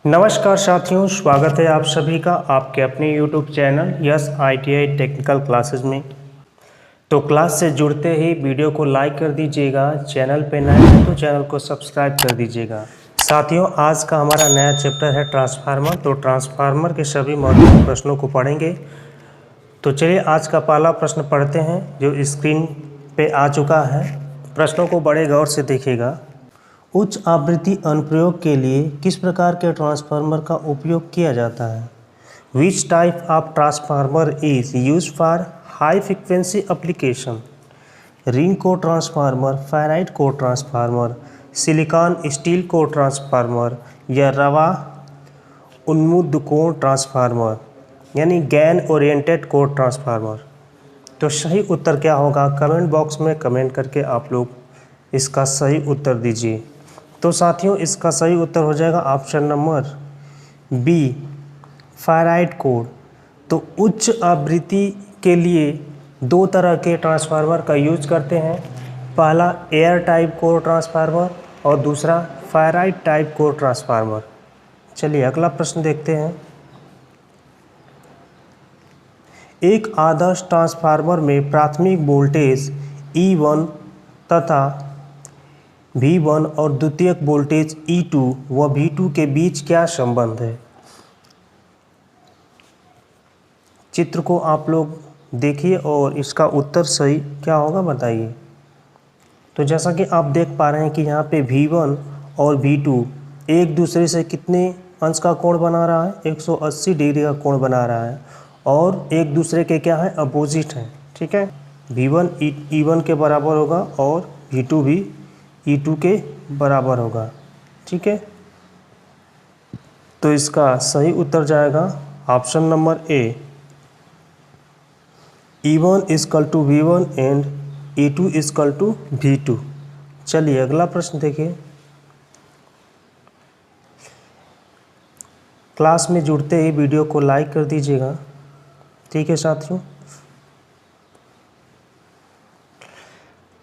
नमस्कार साथियों, स्वागत है आप सभी का आपके अपने YouTube channel yes ITI technical classes में। तो क्लास से जुड़ते ही वीडियो को लाइक कर दीजिएगा, चैनल पे नए हैं तो चैनल को सब्सक्राइब कर दीजिएगा। साथियों, आज का हमारा नया चैप्टर है ट्रांसफार्मर। तो ट्रांसफार्मर के सभी महत्वपूर्ण प्रश्नों को पढ़ेंगे। तो चलिए आज का पहला प्रश्न पढ़ते हैं जो स्क्रीन पे आ चुका है। प्रश्नों को बड़े गौर से देखिएगा। उच्च आवृत्ति अनुप्रयोग के लिए किस प्रकार के ट्रांसफार्मर का उपयोग किया जाता है? Which type of transformer is used for high frequency application? Ring core transformer, ferrite core transformer, silicon steel core transformer या रवा उन्मुक्त कोर ट्रांसफार्मर यानी गैन ओरिएंटेड कोर ट्रांसफार्मर। तो सही उत्तर क्या होगा? कमेंट बॉक्स में कमेंट करके आप लोग इसका सही उत्तर दीजिए। तो साथियों, इसका सही उत्तर हो जाएगा option number B, ferrite core. तो उच्च आवृत्ति के लिए दो तरह के ट्रांसफार्मर का यूज करते हैं। पहला एयर टाइप कोर ट्रांसफार्मर और दूसरा फेराइट टाइप कोर ट्रांसफार्मर। चलिए अगला प्रश्न देखते हैं। एक आदर्श ट्रांसफार्मर में प्राथमिक वोल्टेज E1 तथा V1 और द्वितीयक वोल्टेज E2 व V2 के बीच क्या संबंध है? चित्र को आप लोग देखिए और इसका उत्तर सही क्या होगा बताइए। तो जैसा कि आप देख पा रहे हैं कि यहाँ पे V1 और V2 एक दूसरे से कितने अंश का कोण बना रहा है? 180 डिग्री का कोण बना रहा है और एक दूसरे के क्या है? अपोजिट है। ठीक है, V1 E1 के बराबर होगा और V2 भी E2 के बराबर होगा। ठीक है, तो इसका सही उत्तर जाएगा option number A, E1 equal to V1 and E2 equal to V2। चलिए अगला प्रश्न देखिए। क्लास में जुड़ते ही वीडियो को लाइक कर दीजिएगा। ठीक है साथियों,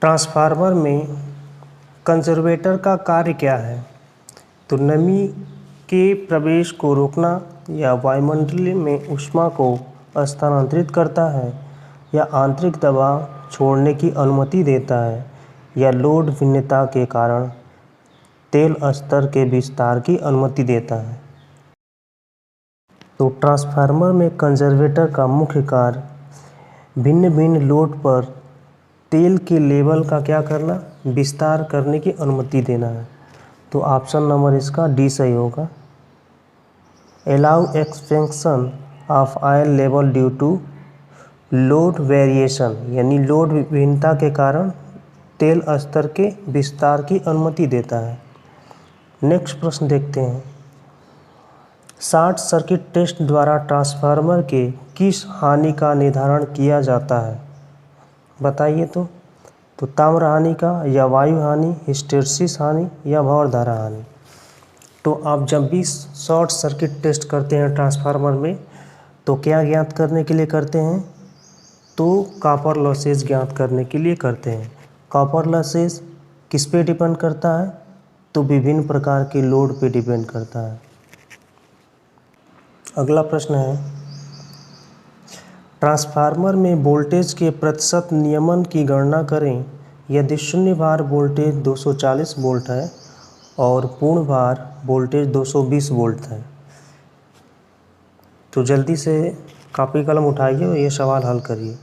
ट्रांसफार्मर में कंजर्वेटर का कार्य क्या है? तो नमी के प्रवेश को रोकना या वायुमंडल में ऊष्मा को स्थानांतरित करता है या आंतरिक दबाव छोड़ने की अनुमति देता है या लोड भिन्नता के कारण तेल स्तर के विस्तार की अनुमति देता है। तो ट्रांसफार्मर में कंजर्वेटर का मुख्य कार्य भिन्न भिन्न लोड पर तेल के लेवल का क्या करना? विस्तार करने की अनुमति देना है। तो ऑप्शन नंबर इसका डी सही होगा। Allow expansion of oil level due to load variation यानी लोड भिन्नता के कारण तेल स्तर के विस्तार की अनुमति देता है। नेक्स्ट प्रश्न देखते हैं। शॉर्ट सर्किट टेस्ट द्वारा ट्रांसफार्मर के किस हानि का निर्धारण किया जाता है? बताइए। तो ताम्र हानि का या वायु हानि, हिस्टैरिसीस हानि या भंवर धारा हानि। तो आप जब भी शॉर्ट सर्किट टेस्ट करते हैं ट्रांसफार्मर में तो क्या ज्ञात करने के लिए करते हैं? तो कॉपर लॉसेस ज्ञात करने के लिए करते हैं। कॉपर लॉसेस किस पे डिपेंड करता है? तो विभिन्न प्रकार के लोड पे डिपेंड करता है। अगला प्रश्न है, ट्रांसफार्मर में वोल्टेज के प्रतिशत नियमन की गणना करें। यदि शून्य भार वोल्टेज 240 वोल्ट है और पूर्ण भार वोल्टेज 220 वोल्ट है। तो जल्दी से कॉपी कलम उठाइए और ये सवाल हल करिए।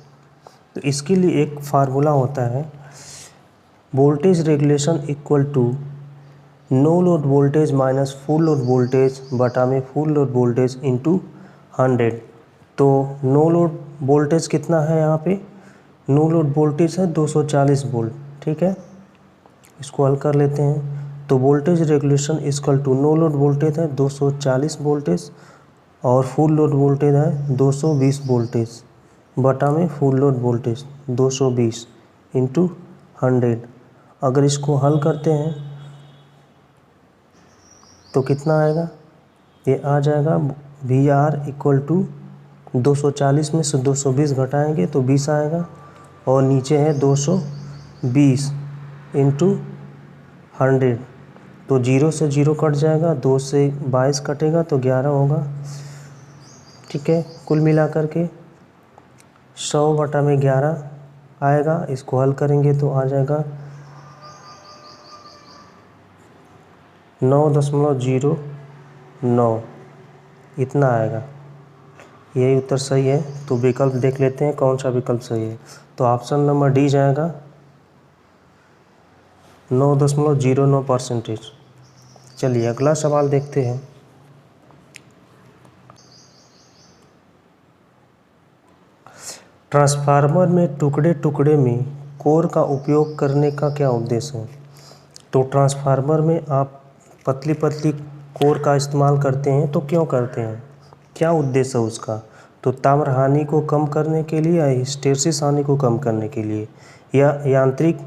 तो इसके लिए एक फार्मूला होता है, voltage regulation equal to no load voltage minus full load voltage बटा में फुल लोड वोल्टेज इंटू 100। तो नो लोड वोल्टेज कितना है? यहाँ पे नो लोड वोल्टेज है 240 वोल्ट। ठीक है, इसको हल कर लेते हैं। तो voltage regulation equal to no load voltage है 240 वोल्टेज और फुल लोड वोल्टेज है 220 वोल्टेज बटा में फुल लोड वोल्टेज 220 इंटू 100। अगर इसको हल करते हैं तो कितना आएगा? ये आ जाएगा VR इक्वल टू 240 में से 220 घटाएंगे तो 20 आएगा और नीचे है 220 इंटू 100 तो 0 से 0 कट जाएगा, 2 से 22 कटेगा तो 11 होगा। ठीक है, कुल मिलाकर के 100/11 आएगा। इसको हल करेंगे तो आ जाएगा 9.09, इतना आएगा। यही उत्तर सही है। तो विकल्प देख लेते हैं कौन सा विकल्प सही है। तो ऑप्शन नंबर डी जाएगा 9.09%। चलिए अगला सवाल देखते हैं। ट्रांसफार्मर में टुकड़े टुकड़े में कोर का उपयोग करने का क्या उद्देश्य है? तो ट्रांसफार्मर में आप पतली पतली कोर का इस्तेमाल करते हैं, तो क्यों करते हैं, क्या उद्देश्य है उसका? तो ताम्र हानि को कम करने के लिए, या हिस्टैरिसीस हानि को कम करने के लिए, या यांत्रिक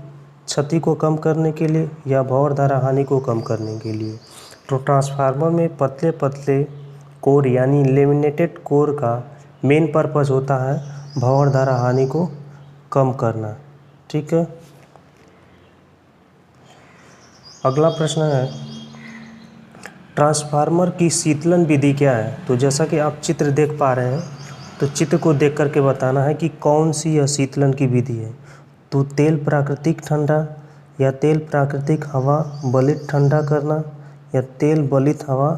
क्षति को कम करने के लिए, या भंवर धारा हानि को कम करने के लिए। तो ट्रांसफार्मर में पतले पतले कोर यानी लेमिनेटेड कोर का मेन पर्पस होता है भंवर धारा हानि को कम करना। ठीक है, अगला प्रश्न है ट्रांसफार्मर की शीतलन विधि क्या है? तो जैसा कि आप चित्र देख पा रहे हैं, तो चित्र को देख करके बताना है कि कौन सी यह शीतलन की विधि है। तो तेल प्राकृतिक ठंडा, या तेल प्राकृतिक हवा बलित ठंडा करना, या तेल बलित हवा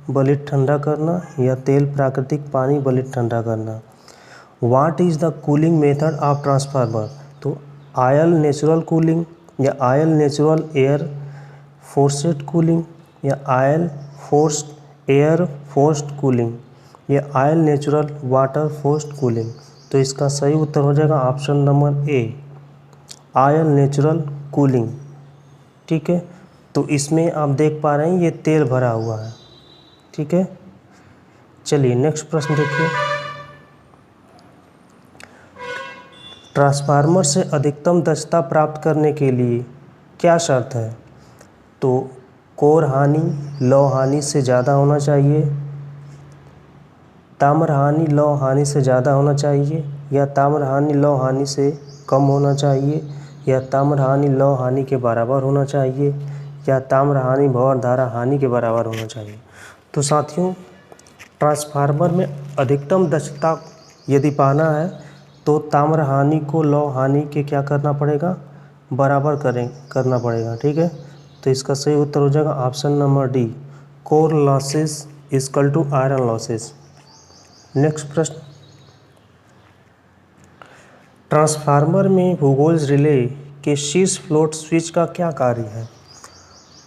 बलित ठंडा करना, या तेल प्राकृतिक पानी बलित ठंडा करना। What is the cooling method of transformer? तो आयल नेचुरल कूलिंग, या oil natural air forced cooling, या oil forced air forced cooling, या oil natural water forced cooling. तो इसका सही उत्तर हो जाएगा option number A, oil natural cooling. ठीक है, तो इसमें आप देख पा रहे हैं ये तेल भरा हुआ है। ठीक है, चलिए नेक्स्ट प्रश्न देखिए। ट्रांसफार्मर से अधिकतम दक्षता प्राप्त करने के लिए क्या शर्त है? तो कोर हानि लौह हानि से ज़्यादा होना चाहिए, ताम्र हानि लौह हानि से ज़्यादा होना चाहिए, या ताम्र हानि लौह हानि से कम होना चाहिए, या ताम्र हानि लौह हानि के बराबर होना चाहिए, या ताम्र हानि भंवर धारा हानि के बराबर होना चाहिए। तो साथियों, ट्रांसफार्मर में अधिकतम दक्षता यदि पाना है तो ताम्र हानि को लौह हानि के क्या करना पड़ेगा, बराबर करना पड़ेगा। ठीक है, तो इसका सही उत्तर हो जाएगा option number D, core losses equal to iron losses. Next प्रश्न, ट्रांसफार्मर में भूगोल रिले के शीर्ष फ्लोट स्विच का क्या कार्य है?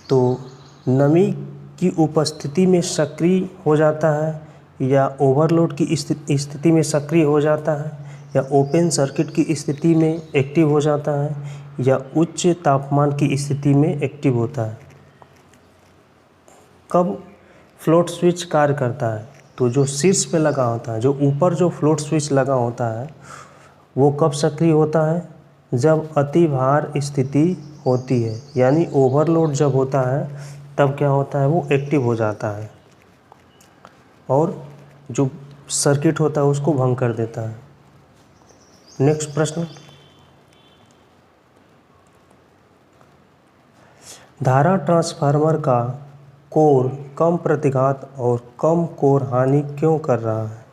तो नमी की उपस्थिति में सक्रिय हो जाता है, या ओवरलोड की स्थिति में सक्रिय हो जाता है, या ओपन सर्किट की स्थिति में एक्टिव हो जाता है, या उच्च तापमान की स्थिति में एक्टिव होता है। कब फ्लोट स्विच कार्य करता है? तो जो शीर्ष पे लगा होता है, जो ऊपर जो फ्लोट स्विच लगा होता है, वो कब सक्रिय होता है? जब अति भार स्थिति होती है, यानी ओवरलोड जब होता है तब क्या होता है, वो एक्टिव हो जाता है और जो सर्किट होता है उसको भंग कर देता है। नेक्स्ट प्रश्न, धारा ट्रांसफार्मर का कोर कम प्रतिघात और कम कोर हानि क्यों कर रहा है?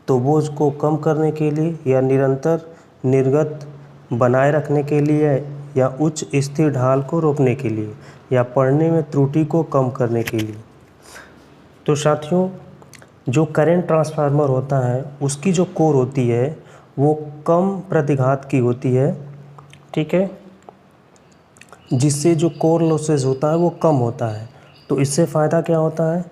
तो बोझ को कम करने के लिए, या निरंतर निर्गत बनाए रखने के लिए, या उच्च स्थिर ढाल को रोकने के लिए, या पढ़ने में त्रुटि को कम करने के लिए। तो साथियों, जो करंट ट्रांसफार्मर होता है उसकी जो कोर होती है वो कम प्रतिघात की होती है। ठीक है, जिससे जो कोर लॉसेस होता है वो कम होता है। तो इससे फ़ायदा क्या होता है,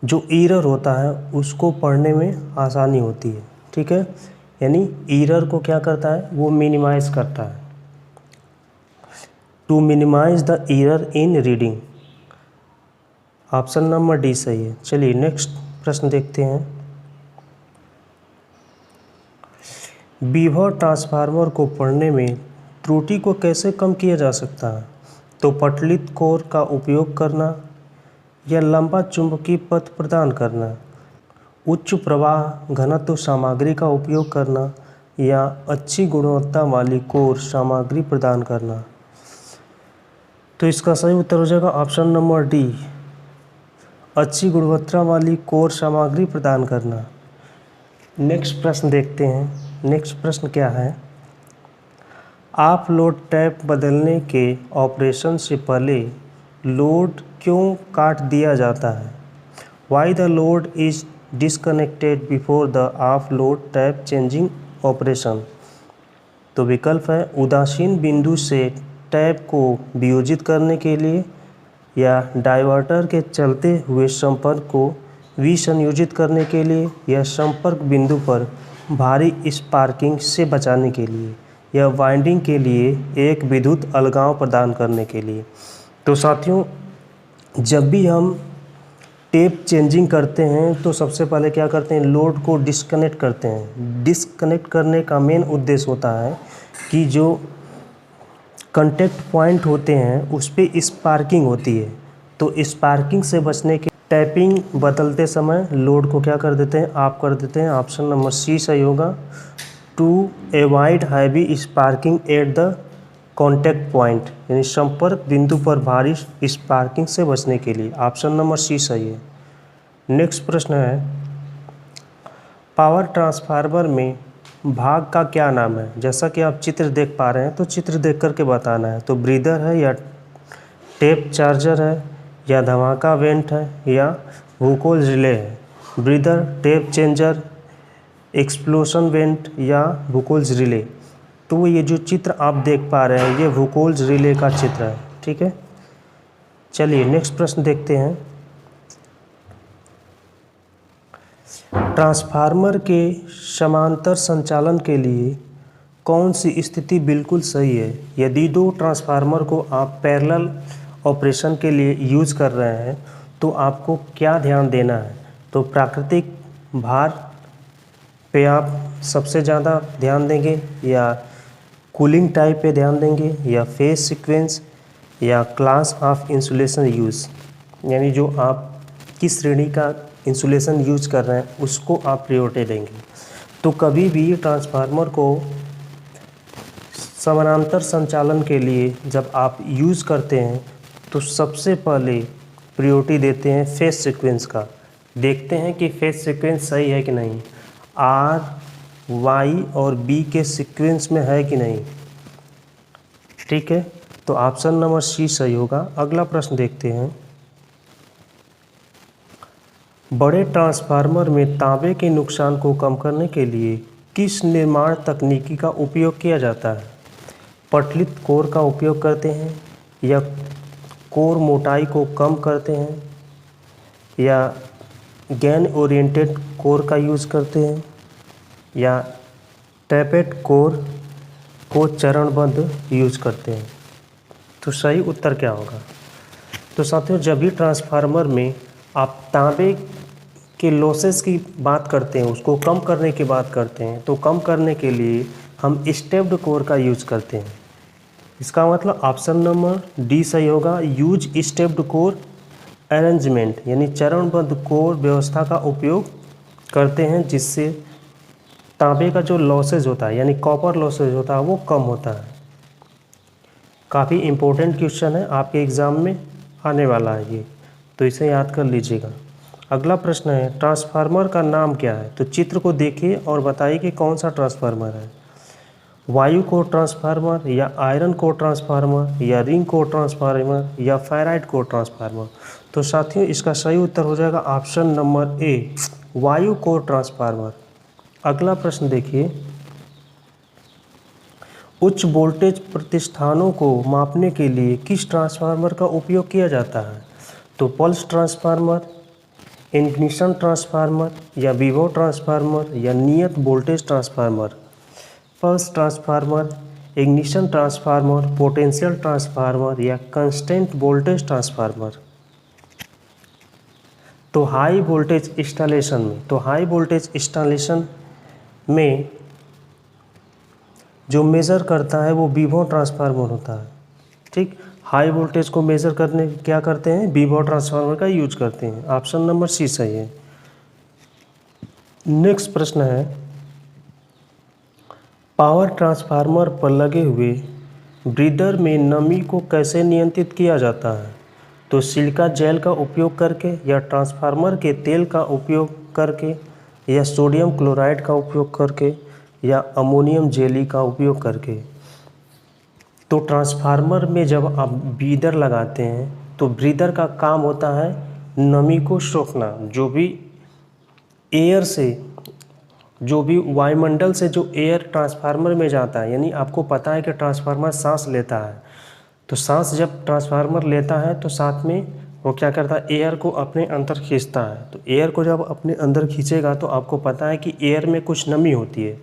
जो एरर होता है उसको पढ़ने में आसानी होती है। ठीक है, यानी एरर को क्या करता है, वो मिनिमाइज करता है, to minimise the error in reading. Option number D सही है। चलिए नेक्स्ट प्रश्न देखते हैं। विभव ट्रांसफार्मर को पढ़ने में त्रुटि को कैसे कम किया जा सकता है? तो पटलित कोर का उपयोग करना, या लंबा चुंबकीय पथ प्रदान करना, उच्च प्रवाह घनत्व सामग्री का उपयोग करना, या अच्छी गुणवत्ता वाली कोर सामग्री प्रदान करना। तो इसका सही उत्तर हो जाएगा ऑप्शन नंबर डी, अच्छी गुणवत्ता वाली कोर सामग्री प्रदान करना। नेक्स्ट प्रश्न देखते हैं। नेक्स्ट प्रश्न क्या है, आप लोड टैप बदलने के ऑपरेशन से पहले लोड क्यों काट दिया जाता है? Why the load is disconnected before the of load tap changing operation. तो विकल्प है उदासीन बिंदु से टैप को वियोजित करने के लिए, या डाइवर्टर के चलते हुए संपर्क को विसंयोजित करने के लिए, या संपर्क बिंदु पर भारी स्पार्किंग से बचाने के लिए, या वाइंडिंग के लिए एक विद्युत अलगाव प्रदान करने के लिए। तो साथियों, जब भी हम टेप चेंजिंग करते हैं तो सबसे पहले क्या करते हैं, लोड को डिस्कनेक्ट करते हैं। डिस्कनेक्ट करने का मेन उद्देश्य होता है कि जो कॉन्टैक्ट पॉइंट होते हैं उस पर स्पार्किंग होती है, तो स्पार्किंग से बचने के टैपिंग बदलते समय लोड को क्या कर देते हैं, आप कर देते हैं। ऑप्शन नंबर सी सही होगा, to avoid heavy sparking at the contact point, यानी संपर्क बिंदु पर भारी स्पार्किंग से बचने के लिए। ऑप्शन नंबर सी सही है। नेक्स्ट प्रश्न है, पावर ट्रांसफार्मर में भाग का क्या नाम है? जैसा कि आप चित्र देख पा रहे हैं, तो चित्र देख करके बताना है। तो ब्रीदर है, या टेप चार्जर है, या धमाका वेंट है, या वूकोल रिले है। Breather, tape changer, explosion went, या वूकोल्स रिले। तो ये जो चित्र आप देख पा रहे हैं ये वूकोल्स रिले का चित्र है। ठीक है, चलिए नेक्स्ट प्रश्न देखते हैं। ट्रांसफार्मर के समांतर संचालन के लिए कौन सी स्थिति बिल्कुल सही है? यदि दो ट्रांसफार्मर को आप पैरेलल ऑपरेशन के लिए यूज़ कर रहे हैं तो आपको क्या ध्यान देना है? तो प्राकृतिक भार पे आप सबसे ज़्यादा ध्यान देंगे, या कूलिंग टाइप पे ध्यान देंगे, या फेज सीक्वेंस, या क्लास ऑफ इंसुलेशन यूज़, यानी जो आप किस श्रेणी का इंसुलेशन यूज कर रहे हैं उसको आप प्रायोरिटी देंगे। तो कभी भी ट्रांसफार्मर को समानांतर संचालन के लिए जब आप यूज़ करते हैं तो सबसे पहले प्रायोरिटी देते हैं फेज सीक्वेंस का। देखते हैं कि फेज सीक्वेंस सही है कि नहीं, आर, वाई और बी के सीक्वेंस में है कि नहीं। ठीक है, तो ऑप्शन नंबर सी सही होगा। अगला प्रश्न देखते हैं, बड़े ट्रांसफार्मर में तांबे के नुकसान को कम करने के लिए किस निर्माण तकनीकी का उपयोग किया जाता है? पटलित कोर का उपयोग करते हैं, या कोर मोटाई को कम करते हैं, या गैन ओरिएंटेड कोर का यूज़ करते हैं, या टैपेड कोर को चरणबद्ध यूज करते हैं। तो सही उत्तर क्या होगा? तो साथियों, जब भी ट्रांसफार्मर में आप तांबे के लॉसेस की बात करते हैं, उसको कम करने की बात करते हैं, तो कम करने के लिए हम स्टेप्ड कोर का यूज करते हैं। इसका मतलब ऑप्शन नंबर डी सही होगा, यूज स्टेप्ड कोर अरेंजमेंट, यानी चरणबद्ध कोर व्यवस्था का उपयोग करते हैं, जिससे तांबे का जो लॉसेज होता है यानी कॉपर लॉसेज होता है वो कम होता है। काफ़ी इम्पोर्टेंट क्वेश्चन है, आपके एग्ज़ाम में आने वाला है ये, तो इसे याद कर लीजिएगा। अगला प्रश्न है, ट्रांसफार्मर का नाम क्या है? तो चित्र को देखिए और बताइए कि कौन सा ट्रांसफार्मर है। वायु कोर ट्रांसफार्मर, या आयरन कोर ट्रांसफार्मर, या रिंग कोर ट्रांसफार्मर, या फेराइट कोर ट्रांसफार्मर। तो साथियों, इसका सही उत्तर हो जाएगा ऑप्शन नंबर ए, वायु कोर ट्रांसफार्मर। अगला प्रश्न देखिए, उच्च वोल्टेज प्रतिष्ठानों को मापने के लिए किस ट्रांसफार्मर का उपयोग किया जाता है? तो पल्स ट्रांसफार्मर, इग्निशन ट्रांसफार्मर, या विभव ट्रांसफार्मर, या नियत voltage transformer. Pulse transformer, ignition transformer, potential transformer, या कंस्टेंट वोल्टेज ट्रांसफार्मर। तो हाई वोल्टेज इंस्टॉलेशन में, में जो मेज़र करता है वो विभव ट्रांसफार्मर होता है। ठीक, हाई वोल्टेज को मेज़र करने क्या करते हैं, विभव ट्रांसफार्मर का यूज करते हैं। ऑप्शन नंबर सी सही है। नेक्स्ट प्रश्न है, पावर ट्रांसफार्मर पर लगे हुए ब्रीदर में नमी को कैसे नियंत्रित किया जाता है? तो सिलिका जेल का उपयोग करके, या ट्रांसफार्मर के तेल का उपयोग करके, या सोडियम क्लोराइड का उपयोग करके, या अमोनियम जेली का उपयोग करके। तो ट्रांसफार्मर में जब आप ब्रीदर लगाते हैं तो ब्रीदर का काम होता है नमी को सोखना। जो भी एयर से, जो भी वायुमंडल से जो एयर ट्रांसफार्मर में जाता है, यानी आपको पता है कि ट्रांसफार्मर सांस लेता है, तो सांस जब ट्रांसफार्मर लेता है तो साथ में वो क्या करता है, एयर को अपने अंदर खींचता है। तो एयर को जब अपने अंदर खींचेगा तो आपको पता है कि एयर में कुछ नमी होती है।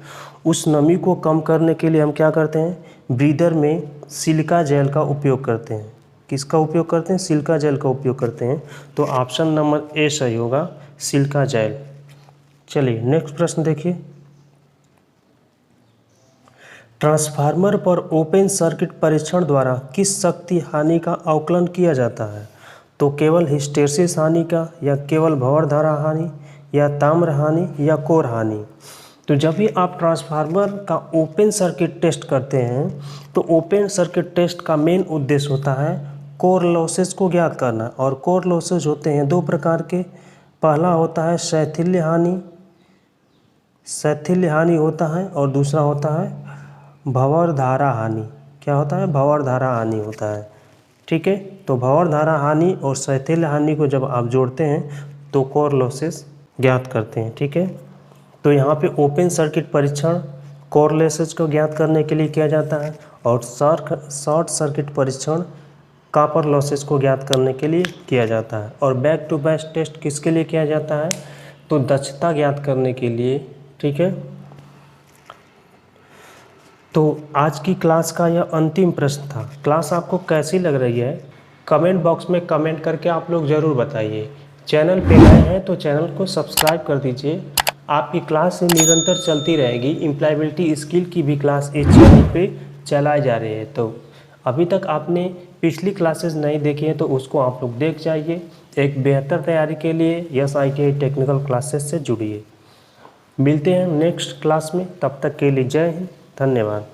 उस नमी को कम करने के लिए हम क्या करते हैं, ब्रीदर में सिलिका जेल का उपयोग करते हैं। किसका उपयोग करते हैं? सिलिका जेल का उपयोग करते हैं। तो ऑप्शन नंबर ए सही होगा, सिलिका जेल। चलिए नेक्स्ट प्रश्न देखिए। ट्रांसफार्मर पर ओपन सर्किट परीक्षण द्वारा किस शक्ति हानि का आकलन किया जाता है? तो केवल हिस्टैरिसीस हानि का, या केवल भंवर धारा हानि, या ताम्र हानि, या कोर हानि। तो जब भी आप ट्रांसफार्मर का ओपन सर्किट टेस्ट करते हैं तो ओपन सर्किट टेस्ट का मेन उद्देश्य होता है कोर लॉसेस को ज्ञात करना। और कोर लॉसेस होते हैं दो प्रकार के। पहला होता है शैथिल्य हानि होता है, और दूसरा होता है भंवर धारा हानि। क्या होता है? भंवर धारा हानि होता है। ठीक है, तो भंवर धारा हानि और शैथिल्य हानि को जब आप जोड़ते हैं तो कोर लॉसेस ज्ञात करते हैं। ठीक है, तो यहाँ पे ओपन सर्किट परीक्षण कोर लॉसेस को ज्ञात करने के लिए किया जाता है, और शॉर्ट सर्किट परीक्षण कॉपर लॉसेस को ज्ञात करने के लिए किया जाता है। और बैक टू बैक टेस्ट किसके लिए किया जाता है? तो दक्षता ज्ञात करने के लिए। ठीक है, तो आज की क्लास का यह अंतिम प्रश्न था। क्लास आपको कैसी लग रही है कमेंट बॉक्स में कमेंट करके आप लोग ज़रूर बताइए। चैनल पे नए हैं तो चैनल को सब्सक्राइब कर दीजिए। आपकी क्लास निरंतर चलती रहेगी। एम्प्लॉयबिलिटी स्किल की भी क्लास इस चैनल पे चलाई जा रही है। तो अभी तक आपने पिछली क्लासेस नहीं देखी हैं तो उसको आप लोग देख जाइए। एक बेहतर तैयारी के लिए यस ITI टेक्निकल क्लासेस से जुड़िए। मिलते हैं नेक्स्ट क्लास में, तब तक के लिए जय हिंद, धन्यवाद।